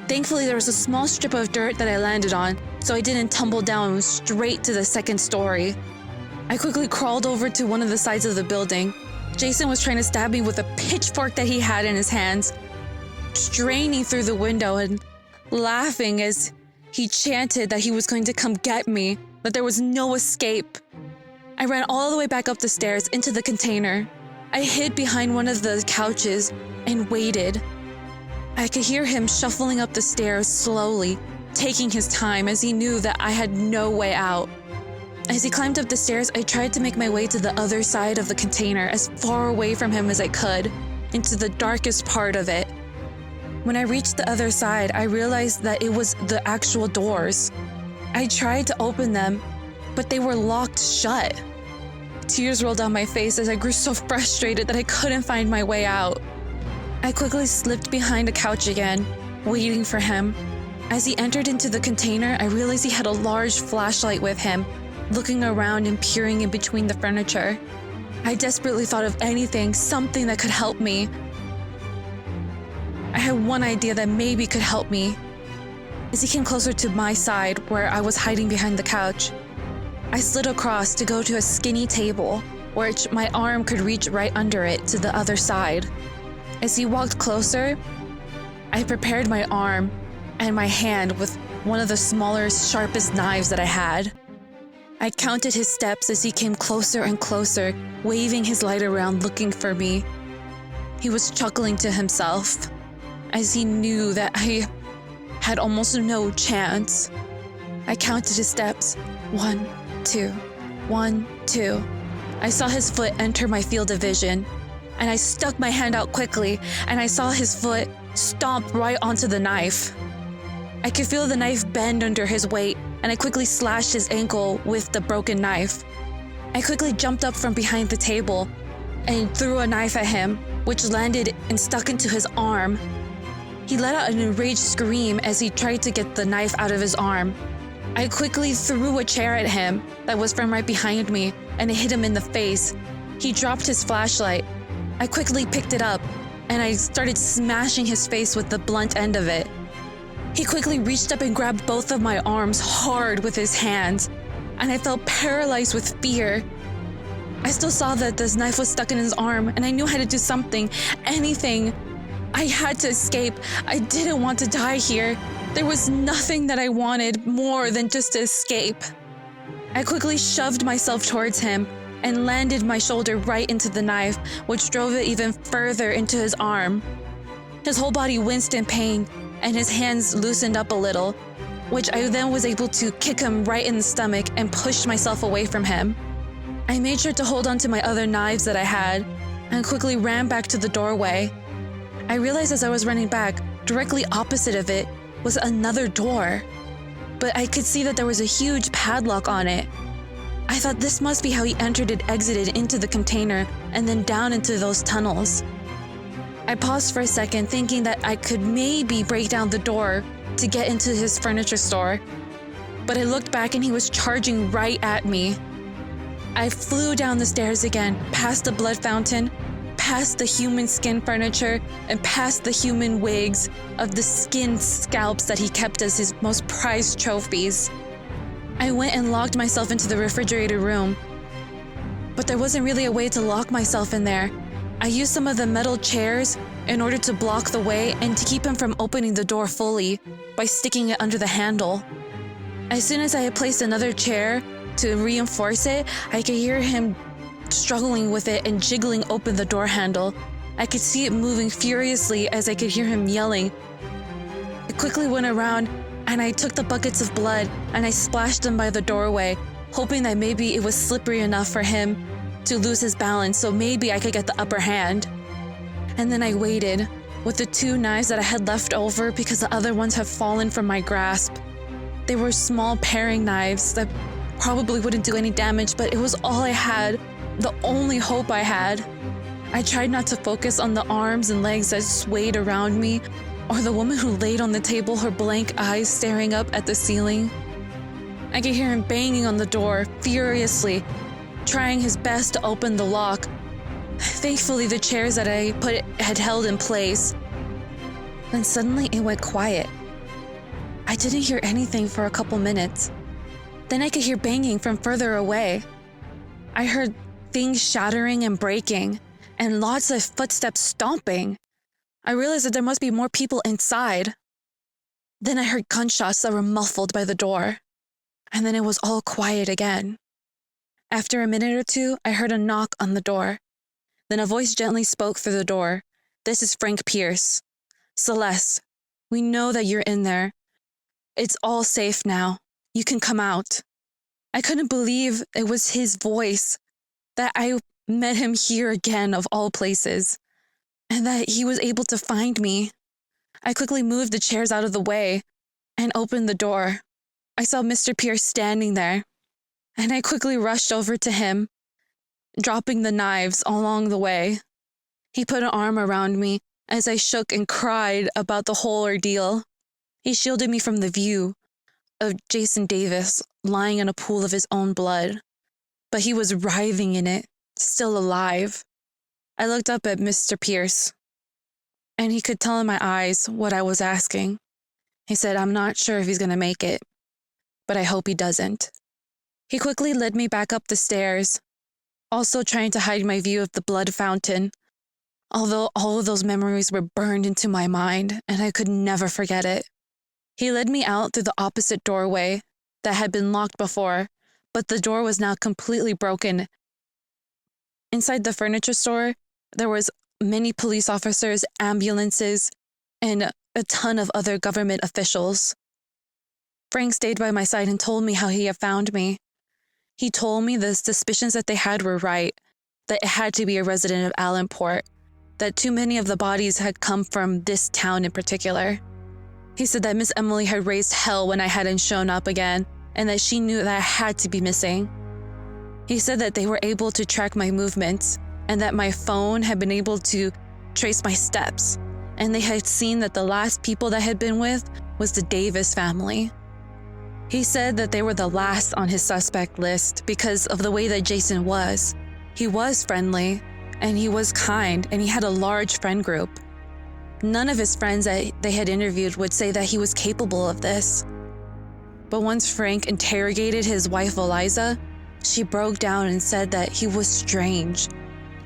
[SPEAKER 1] Thankfully, there was a small strip of dirt that I landed on, so I didn't tumble down straight to the second story. I quickly crawled over to one of the sides of the building. Jason was trying to stab me with a pitchfork that he had in his hands, straining through the window and laughing as he chanted that he was going to come get me, that there was no escape. I ran all the way back up the stairs into the container. I hid behind one of the couches and waited. I could hear him shuffling up the stairs slowly, taking his time as he knew that I had no way out. As he climbed up the stairs, I tried to make my way to the other side of the container, as far away from him as I could, into the darkest part of it. When I reached the other side, I realized that it was the actual doors. I tried to open them, but they were locked shut. Tears rolled down my face as I grew so frustrated that I couldn't find my way out. I quickly slipped behind a couch again, waiting for him. As he entered into the container, I realized he had a large flashlight with him, looking around and peering in between the furniture. I desperately thought of anything, something that could help me. I had one idea that maybe could help me. As he came closer to my side, where I was hiding behind the couch, I slid across to go to a skinny table, which my arm could reach right under it to the other side. As he walked closer, I prepared my arm and my hand with one of the smaller, sharpest knives that I had. I counted his steps as he came closer and closer, waving his light around looking for me. He was chuckling to himself, as he knew that I had almost no chance. I counted his steps. 1, 2, 1, 2. I saw his foot enter my field of vision, and I stuck my hand out quickly, and I saw his foot stomp right onto the knife. I could feel the knife bend under his weight, and I quickly slashed his ankle with the broken knife. I quickly jumped up from behind the table and threw a knife at him, which landed and stuck into his arm. He let out an enraged scream as he tried to get the knife out of his arm. I quickly threw a chair at him that was from right behind me, and it hit him in the face. He dropped his flashlight. I quickly picked it up, and I started smashing his face with the blunt end of it. He quickly reached up and grabbed both of my arms hard with his hands, and I felt paralyzed with fear. I still saw that this knife was stuck in his arm, and I knew how to do something, anything. I had to escape. I didn't want to die here. There was nothing that I wanted more than just to escape. I quickly shoved myself towards him and landed my shoulder right into the knife, which drove it even further into his arm. His whole body winced in pain, and his hands loosened up a little, which I then was able to kick him right in the stomach and push myself away from him. I made sure to hold on to my other knives that I had and quickly ran back to the doorway. I realized as I was running back, directly opposite of it was another door, but I could see that there was a huge padlock on it. I thought this must be how he entered and exited into the container and then down into those tunnels. I paused for a second, thinking that I could maybe break down the door to get into his furniture store. But I looked back and he was charging right at me. I flew down the stairs again, past the blood fountain, past the human skin furniture, and past the human wigs of the skin scalps that he kept as his most prized trophies. I went and locked myself into the refrigerator room. But there wasn't really a way to lock myself in there. I used some of the metal chairs in order to block the way and to keep him from opening the door fully by sticking it under the handle. As soon as I had placed another chair to reinforce it, I could hear him struggling with it and jiggling open the door handle. I could see it moving furiously as I could hear him yelling. I quickly went around and I took the buckets of blood and I splashed them by the doorway, hoping that maybe it was slippery enough for him to lose his balance, so maybe I could get the upper hand. And then I waited with the 2 knives that I had left over because the other ones had fallen from my grasp. They were small paring knives that probably wouldn't do any damage, but it was all I had, the only hope I had. I tried not to focus on the arms and legs that swayed around me, or the woman who laid on the table, her blank eyes staring up at the ceiling. I could hear him banging on the door furiously, trying his best to open the lock. Thankfully, the chairs that I put had held in place. Then suddenly it went quiet. I didn't hear anything for a couple minutes. Then I could hear banging from further away. I heard things shattering and breaking, and lots of footsteps stomping. I realized that there must be more people inside. Then I heard gunshots that were muffled by the door. And then it was all quiet again. After a minute or two, I heard a knock on the door. Then a voice gently spoke through the door. "This is Frank Pierce. Celeste, we know that you're in there. It's all safe now. You can come out." I couldn't believe it was his voice, that I met him here again of all places, and that he was able to find me. I quickly moved the chairs out of the way and opened the door. I saw Mr. Pierce standing there, and I quickly rushed over to him, dropping the knives along the way. He put an arm around me as I shook and cried about the whole ordeal. He shielded me from the view of Jason Davis lying in a pool of his own blood, but he was writhing in it, still alive. I looked up at Mr. Pierce, and he could tell in my eyes what I was asking. He said, "I'm not sure if he's going to make it, but I hope he doesn't." He quickly led me back up the stairs, also trying to hide my view of the blood fountain, although all of those memories were burned into my mind, and I could never forget it. He led me out through the opposite doorway that had been locked before, but the door was now completely broken. Inside the furniture store, there was many police officers, ambulances, and a ton of other government officials. Frank stayed by my side and told me how he had found me. He told me the suspicions that they had were right, that it had to be a resident of Allenport, that too many of the bodies had come from this town in particular. He said that Miss Emily had raised hell when I hadn't shown up again, and that she knew that I had to be missing. He said that they were able to track my movements, and that my phone had been able to trace my steps, and they had seen that the last people that I had been with was the Davis family. He said that they were the last on his suspect list because of the way that Jason was. He was friendly, and he was kind, and he had a large friend group. None of his friends that they had interviewed would say that he was capable of this. But once Frank interrogated his wife Eliza, she broke down and said that he was strange,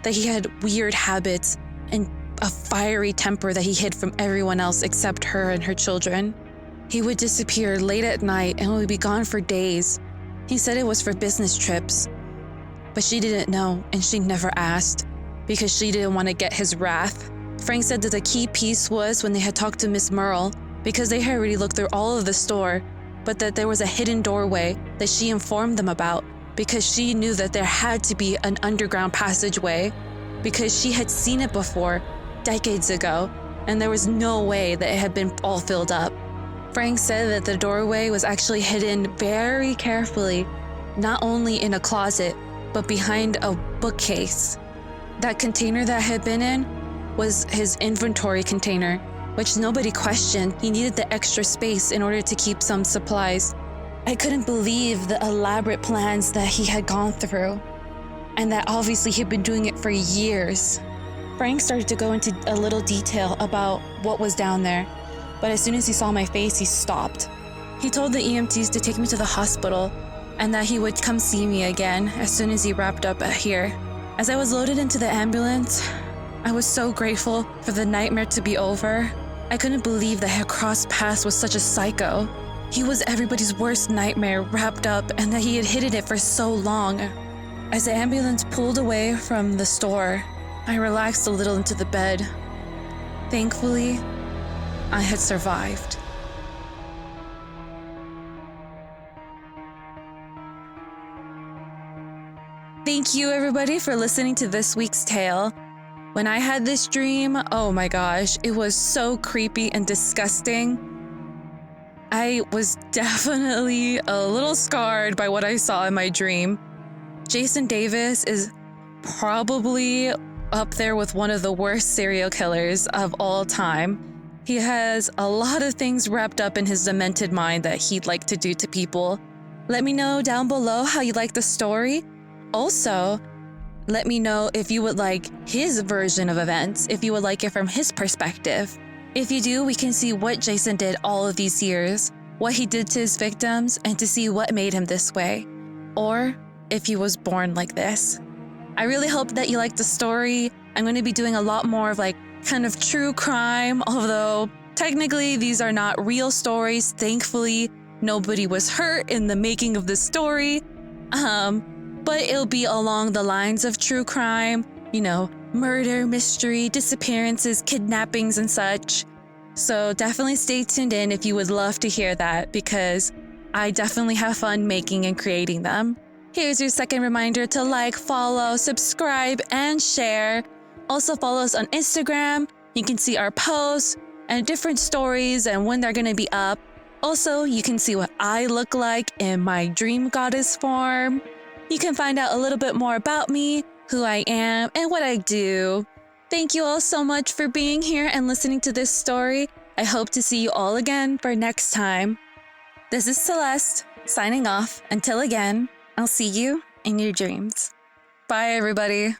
[SPEAKER 1] that he had weird habits and a fiery temper that he hid from everyone else except her and her children. He would disappear late at night and would be gone for days. He said it was for business trips, but she didn't know and she never asked because she didn't want to get his wrath. Frank said that the key piece was when they had talked to Miss Merle because they had already looked through all of the store, but that there was a hidden doorway that she informed them about because she knew that there had to be an underground passageway because she had seen it before decades ago and there was no way that it had been all filled up. Frank said that the doorway was actually hidden very carefully not only in a closet, but behind a bookcase. That container that I had been in was his inventory container, which nobody questioned. He needed the extra space in order to keep some supplies. I couldn't believe the elaborate plans that he had gone through, and that obviously he'd been doing it for years. Frank started to go into a little detail about what was down there, but as soon as he saw my face, he stopped. He told the EMTs to take me to the hospital and that he would come see me again as soon as he wrapped up here. As I was loaded into the ambulance, I was so grateful for the nightmare to be over. I couldn't believe that I had crossed paths with such a psycho. He was everybody's worst nightmare wrapped up, and that he had hidden it for so long. As the ambulance pulled away from the store, I relaxed a little into the bed. Thankfully, I had survived. Thank you, everybody, for listening to this week's tale. When I had this dream, oh my gosh, it was so creepy and disgusting. I was definitely a little scarred by what I saw in my dream. Jason Davis is probably up there with one of the worst serial killers of all time. He has a lot of things wrapped up in his demented mind that he'd like to do to people. Let me know down below how you like the story. Also, let me know if you would like his version of events, if you would like it from his perspective. If you do, we can see what Jason did all of these years, what he did to his victims, and to see what made him this way, or if he was born like this. I really hope that you liked the story. I'm going to be doing a lot more of kind of true crime, although technically these are not real stories. Thankfully, nobody was hurt in the making of this story. But it'll be along the lines of true crime, murder, mystery, disappearances, kidnappings, and such. So definitely stay tuned in if you would love to hear that, because I definitely have fun making and creating them. Here's your second reminder to like, follow, subscribe, and share. Also follow us on Instagram. You can see our posts and different stories and when they're going to be up. Also, you can see what I look like in my dream goddess form. You can find out a little bit more about me, who I am, and what I do. Thank you all so much for being here and listening to this story. I hope to see you all again for next time. This is Celeste, signing off. Until again, I'll see you in your dreams. Bye, everybody.